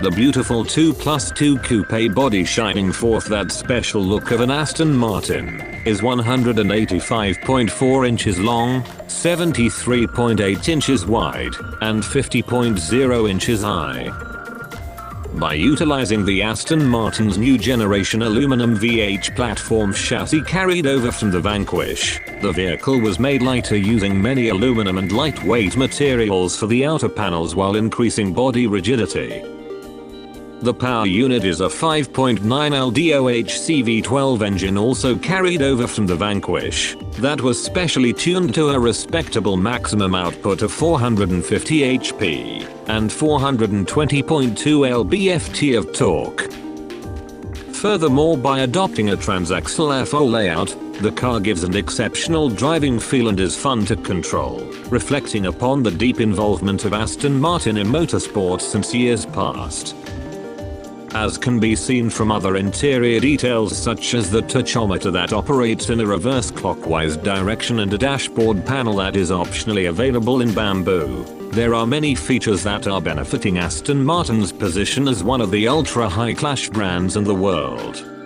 The beautiful 2+2 coupe body shining forth that special look of an Aston Martin is 185.4 inches long, 73.8 inches wide, and 50.0 inches high. By utilizing the Aston Martin's new generation aluminum VH platform chassis carried over from the Vanquish, the vehicle was made lighter using many aluminum and lightweight materials for the outer panels while increasing body rigidity. The power unit is a 5.9L DOHC V12 engine also carried over from the Vanquish, that was specially tuned to a respectable maximum output of 450 HP and 420.2 lb-ft of torque. Furthermore, by adopting a transaxle FO layout, the car gives an exceptional driving feel and is fun to control, reflecting upon the deep involvement of Aston Martin in motorsports since years past. As can be seen from other interior details such as the tachometer that operates in a reverse clockwise direction and a dashboard panel that is optionally available in bamboo, there are many features that are benefiting Aston Martin's position as one of the ultra high-class brands in the world.